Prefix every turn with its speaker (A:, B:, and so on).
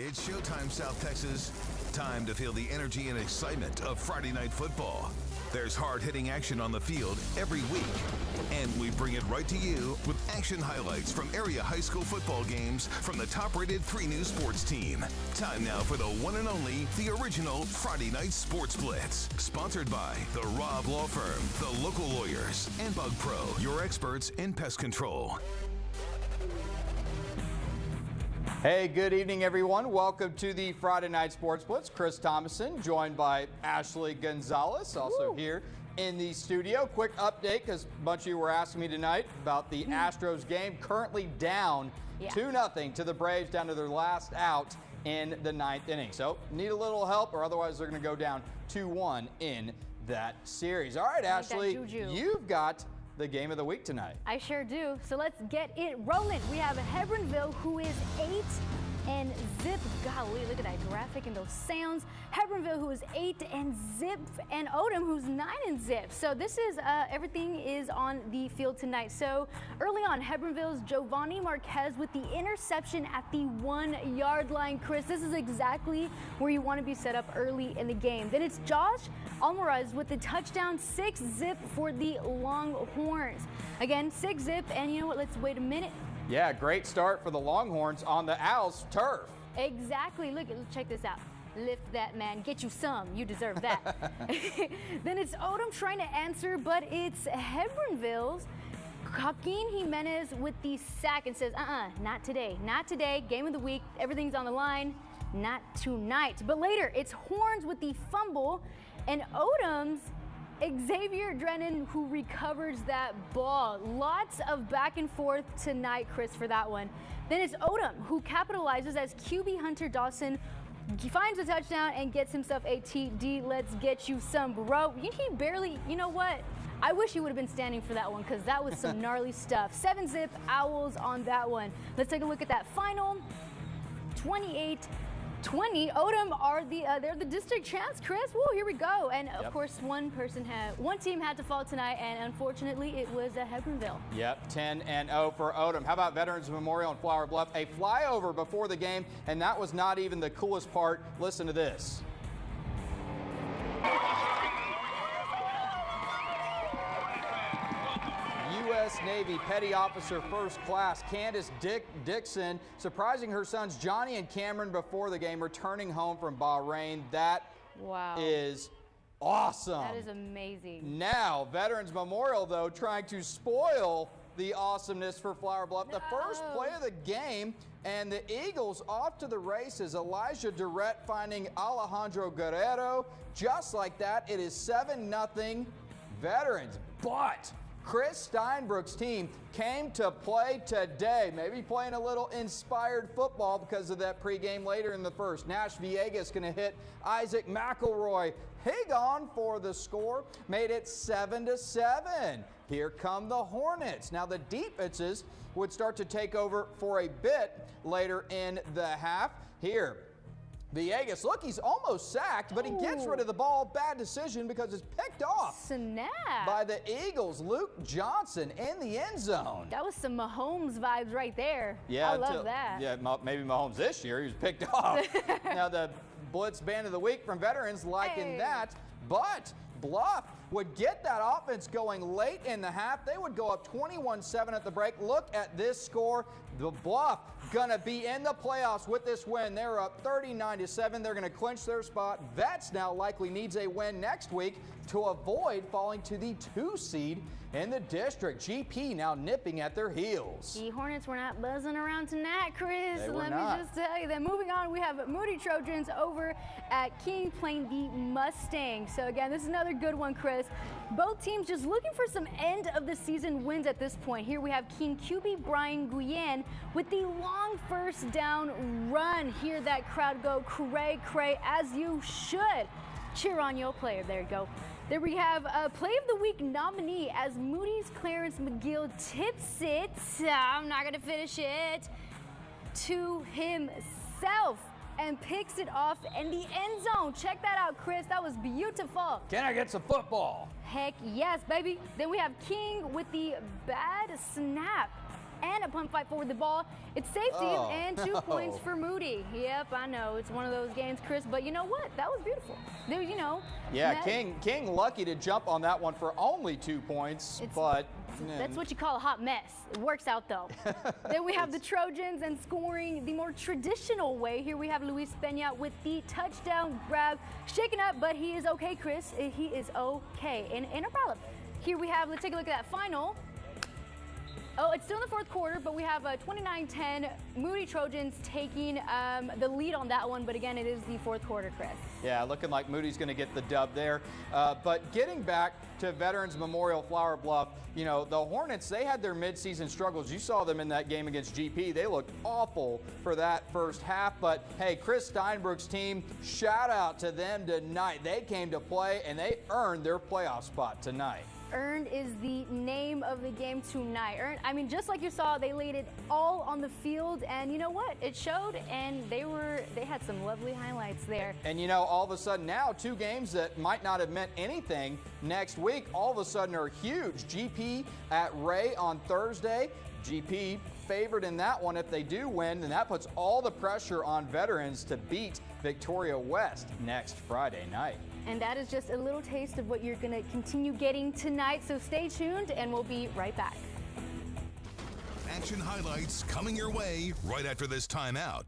A: It's showtime, South Texas. Time to feel the energy and excitement of Friday Night Football. There's hard-hitting action on the field every week, and we bring it right to you with action highlights from area high school football games from the top-rated 3 News Sports team. Time now for the one and only, the original Friday Night Sports Blitz, sponsored by the Robb Law Firm, the local lawyers, and Bug Pro, your experts in pest control.
B: Hey, good evening, everyone. Welcome to the Friday Night Sports Blitz. Chris Thomason, joined by Ashley Gonzalez, also here in the studio. Quick update, because a bunch of you were asking me tonight about the Astros game. Currently down 2-0 to the Braves, down to their last out in the 9th inning. So need a little help, or otherwise they're going to go down 2-1 in that series. All right, Ashley, you've got the game of the week tonight.
C: I sure do. So let's get it rolling. We have Hebbronville, who is 8-0. Golly, look at that graphic and those sounds. Hebbronville, who is 8-0, and Odom, who's 9-0. So this is everything is on the field tonight. So early on, Hebbronville's Giovanni Marquez with the interception at the 1-yard line. Chris, this is exactly where you want to be set up early in the game. Then it's Josh Almaraz with the touchdown, 6-0 for the Longhorns. Again, 6-0, and you know what? Let's wait a minute.
B: Yeah, great start for the Longhorns on the Owls turf.
C: Exactly. Look, check this out. Lift that, man. Get you some. You deserve that. Then it's Odom trying to answer, but it's Hebbronville's Joaquin Jimenez with the sack and says, not today. Not today. Game of the week. Everything's on the line. Not tonight. But later, it's Horns with the fumble, and Odom's Xavier Drennan, who recovers that ball. Lots of back and forth tonight, Chris, for that one. Then it's Odom, who capitalizes as QB Hunter Dawson finds a touchdown and gets himself a TD. Let's get you some, bro. He barely, you know what? I wish he would have been standing for that one, because that was some gnarly stuff. 7-0 Owls on that one. Let's take a look at that final. 28-20. Odom are they're the district champs, Chris. Woo, here we go. And of course, one team had to fall tonight, and unfortunately, it was Hebbronville. Yep,
B: 10-0 for Odom. How about Veterans Memorial in Flower Bluff? A flyover before the game, and that was not even the coolest part. Listen to this. U.S. Navy Petty Officer First Class Candace Dixon surprising her sons Johnny and Cameron before the game, returning home from Bahrain. That is awesome.
C: That is amazing.
B: Now, Veterans Memorial, though, trying to spoil the awesomeness for Flower Bluff. The first play of the game, and the Eagles off to the races. Elijah Durrett finding Alejandro Guerrero. Just like that, it is 7-0 Veterans. But Chris Steinbrook's team came to play today, maybe playing a little inspired football because of that pregame later in the first. Nash Villegas going to hit Isaac McElroy. Hagon for the score, made it 7-7. Here come the Hornets. Now the defenses would start to take over for a bit later in the half. Here, Villegas, look, he's almost sacked, but he gets rid of the ball. Bad decision because it's picked off by the Eagles. Luke Johnson in the end zone.
C: That was some Mahomes vibes right there.
B: Yeah,
C: I love that.
B: Yeah, maybe Mahomes this year. He was picked off. Now the Blitz Band of the Week from Veterans liking that, but Bluff would get that offense going late in the half. They would go up 21-7 at the break. Look at this score. The Bluff gonna be in the playoffs with this win. They're up 39-7. They're gonna clinch their spot. Vets now likely needs a win next week to avoid falling to the 2 seed in the district. GP now nipping at their heels.
C: The Hornets were not buzzing around tonight, Chris.
B: Let
C: me just tell you that. Moving on, we have Moody Trojans over at King playing the Mustangs. So again, this is another good one, Chris. Both teams just looking for some end of the season wins at this point. Here we have King QB Brian Guyen with the long first down run. Hear that crowd go cray cray, as you should. Cheer on your player. There you go. There we have a Play of the Week nominee as Moody's Clarence McGill tips it. I'm not going to finish it. To himself and picks it off in the end zone. Check that out, Chris. That was beautiful.
B: Can I get some football?
C: Heck yes, baby. Then we have King with the bad snap. and a punt fight for the ball. It's safety and 2 points for Moody. Yep, I know it's one of those games, Chris, but you know what? That was beautiful. There, you know.
B: Yeah, King lucky to jump on that one for only 2 points, but
C: that's what you call a hot mess. It works out though. Then we have the Trojans and scoring the more traditional way. Here we have Luis Peña with the touchdown grab. Shaken up, but he is okay, Chris. He is okay. And no problem. Here we have, let's take a look at that final. Oh, it's still in the fourth quarter, but we have a 29-10 Moody Trojans taking the lead on that one. But again, it is the fourth quarter, Chris.
B: Yeah, looking like Moody's going to get the dub there. But getting back to Veterans Memorial Flower Bluff, you know, the Hornets, they had their midseason struggles. You saw them in that game against GP. They looked awful for that first half. But, hey, Chris Steinbrook's team, shout out to them tonight. They came to play, and they earned their playoff spot tonight.
C: Earned is the name of the game tonight. I mean, just like you saw, they laid it all on the field, and you know what? It showed, and they had some lovely highlights there.
B: And you know, all of a sudden now, 2 games that might not have meant anything next week, all of a sudden are huge. GP at Ray on Thursday. GP favored in that one. If they do win, then that puts all the pressure on Veterans to beat Victoria West next Friday night.
C: And that is just a little taste of what you're going to continue getting tonight. So stay tuned, and we'll be right back.
A: Action highlights coming your way right after this timeout.